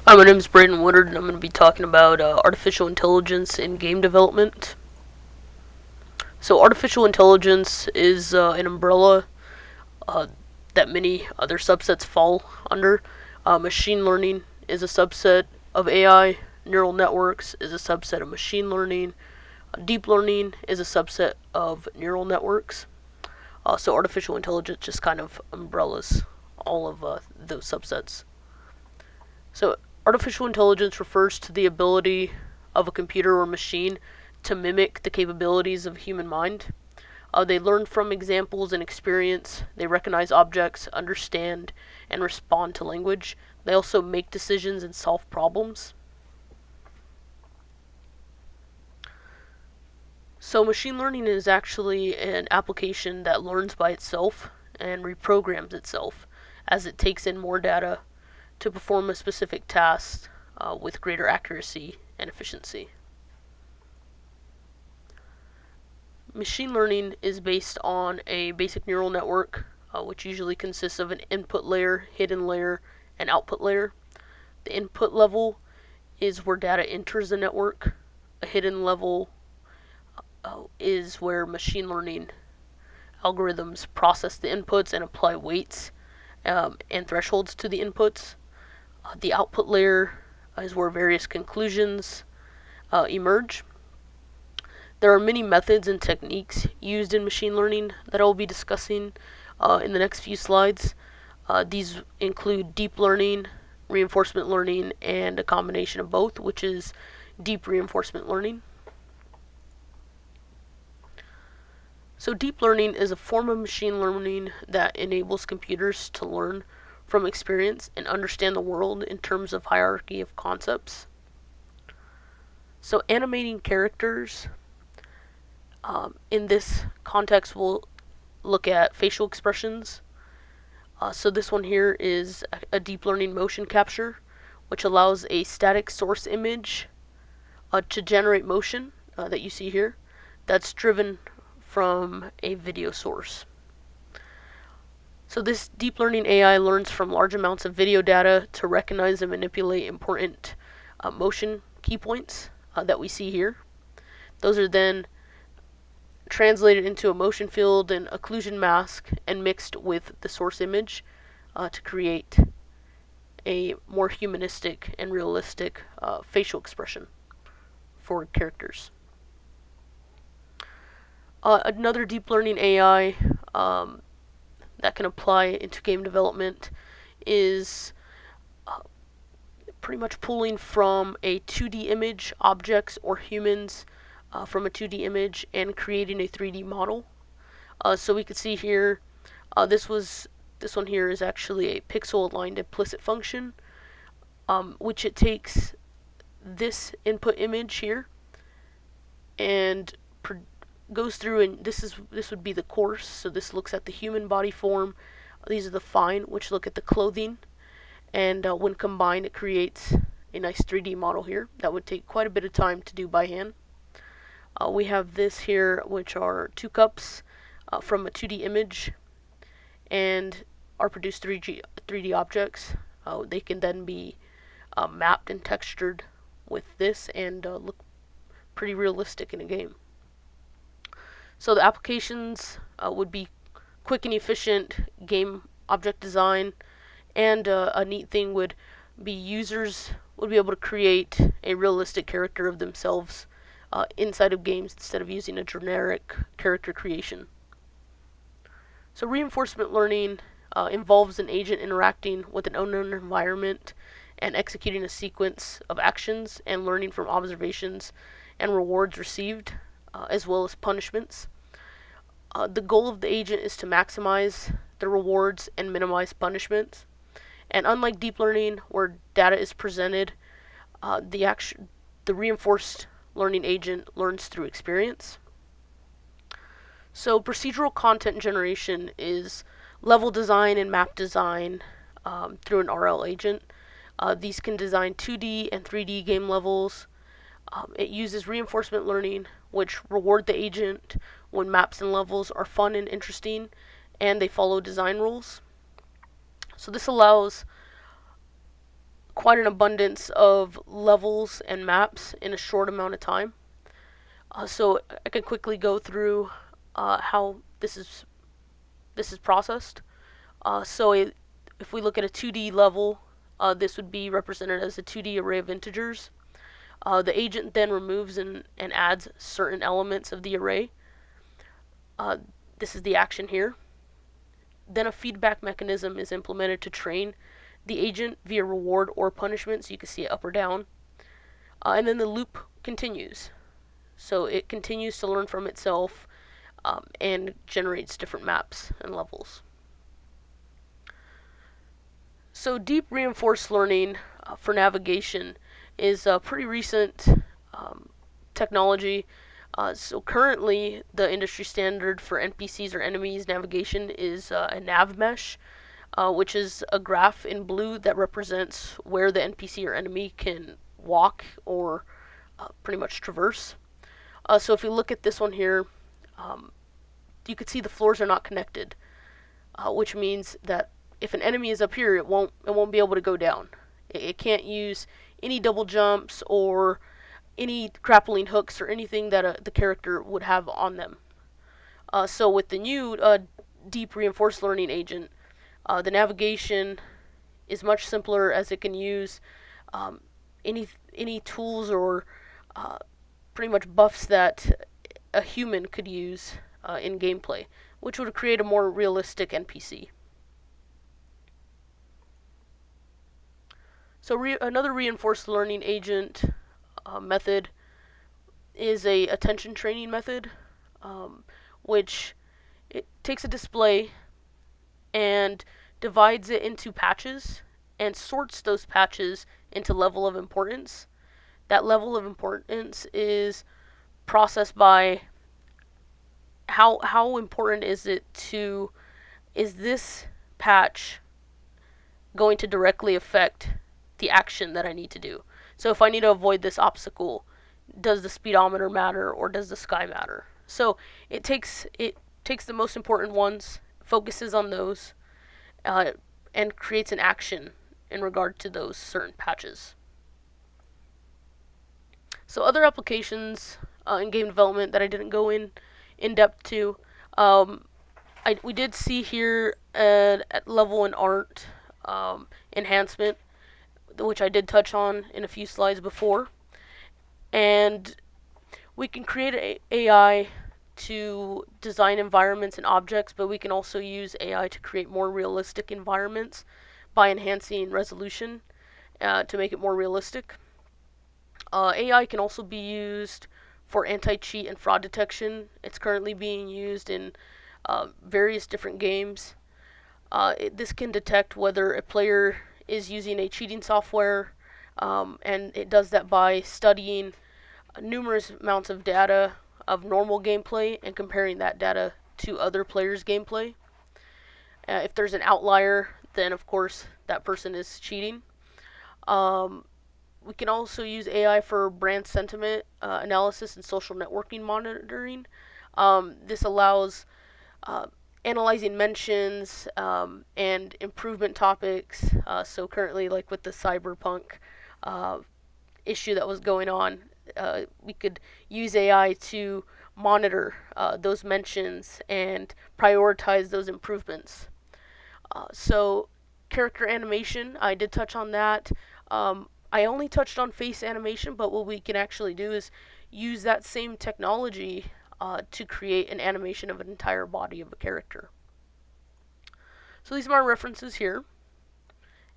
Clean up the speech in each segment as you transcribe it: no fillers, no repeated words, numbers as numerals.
Hi, my name is Braden Woodard, and I'm going to be talking about artificial intelligence in game development. So, artificial intelligence is an umbrella uh, that many other subsets fall under. Machine learning is a subset of AI. Neural networks is a subset of machine learning. Deep learning is a subset of neural networks. So, artificial intelligence just kind of umbrellas all of those subsets. So, artificial intelligence refers to the ability of a computer or machine to mimic the capabilities of a human mind. They learn from examples and experience. They recognize objects, understand, and respond to language. They also make decisions and solve problems. So, machine learning is actually an application that learns by itself and reprograms itself as it takes in more data to perform a specific task with greater accuracy and efficiency. Machine learning is based on a basic neural network, which usually consists of an input layer, hidden layer, and output layer. The input level is where data enters the network. A hidden level is where machine learning algorithms process the inputs and apply weights and thresholds to the inputs. The output layer is where various conclusions emerge. There are many methods and techniques used in machine learning that I will be discussing in the next few slides. These include deep learning, reinforcement learning, and a combination of both, which is deep reinforcement learning. So deep learning is a form of machine learning that enables computers to learn from experience and understand the world in terms of hierarchy of concepts. So animating characters in this context, we'll look at facial expressions. So this one here is a deep learning motion capture, which allows a static source image to generate motion that you see here that's driven from a video source. So this deep learning AI learns from large amounts of video data to recognize and manipulate important motion key points that we see here. Those are then translated into a motion field and occlusion mask and mixed with the source image to create a more humanistic and realistic facial expression for characters. Another deep learning AI that can apply into game development is pretty much pulling from a 2D image, objects or humans from a 2D image, and creating a 3D model. So we can see here, this one here is actually a pixel aligned implicit function, which it takes this input image here and goes through, and this would be the coarse. So this looks at the human body form. These are the fine, which look at the clothing, and when combined, it creates a nice 3D model here that would take quite a bit of time to do by hand. We have this here, which are 2 cups from a 2D image and are produced 3D objects. They can then be mapped and textured with this and look pretty realistic in a game. So the applications would be quick and efficient game object design, and a neat thing would be users would be able to create a realistic character of themselves inside of games instead of using a generic character creation. So reinforcement learning involves an agent interacting with an unknown environment and executing a sequence of actions and learning from observations and rewards received, as well as punishments. The goal of the agent is to maximize the rewards and minimize punishments. And unlike deep learning, where data is presented, the reinforced learning agent learns through experience. So procedural content generation is level design and map design through an RL agent. These can design 2D and 3D game levels. It uses reinforcement learning, which reward the agent when maps and levels are fun and interesting, and they follow design rules. So this allows quite an abundance of levels and maps in a short amount of time. So I can quickly go through how this is processed. If we look at a 2D level, this would be represented as a 2D array of integers. The agent then removes and adds certain elements of the array. This is the action here. Then a feedback mechanism is implemented to train the agent via reward or punishment, so you can see it up or down. And then the loop continues. So it continues to learn from itself and generates different maps and levels. So deep reinforced learning for navigation is a pretty recent technology. So currently, the industry standard for NPCs or enemies navigation is a nav mesh, which is a graph in blue that represents where the NPC or enemy can walk or pretty much traverse. So if you look at this one here, you can see the floors are not connected, which means that if an enemy is up here, it won't be able to go down. It can't use any double jumps or any grappling hooks or anything that the character would have on them. So with the new deep reinforced learning agent, the navigation is much simpler, as it can use any tools or pretty much buffs that a human could use in gameplay, which would create a more realistic NPC. So another reinforced learning agent method is a attention training method, which it takes a display and divides it into patches and sorts those patches into level of importance. That level of importance is processed by how important is this patch going to directly affect the action that I need to do. So if I need to avoid this obstacle, does the speedometer matter or does the sky matter? So it takes the most important ones, focuses on those, and creates an action in regard to those certain patches. So other applications in game development that I didn't go in depth to, we did see here at level and art enhancement, which I did touch on in a few slides before. And we can create AI to design environments and objects, but we can also use AI to create more realistic environments by enhancing resolution to make it more realistic. AI can also be used for anti-cheat and fraud detection. It's currently being used in various different games. This can detect whether a player is using a cheating software, and it does that by studying numerous amounts of data of normal gameplay and comparing that data to other players' gameplay. If there's an outlier, then of course that person is cheating. We can also use AI for brand sentiment analysis and social networking monitoring. This allows analyzing mentions and improvement topics. So currently, like with the cyberpunk issue that was going on, we could use AI to monitor those mentions and prioritize those improvements. So character animation, I did touch on that. I only touched on face animation, but what we can actually do is use that same technology to create an animation of an entire body of a character. So these are my references here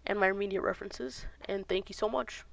and my immediate references, and thank you so much.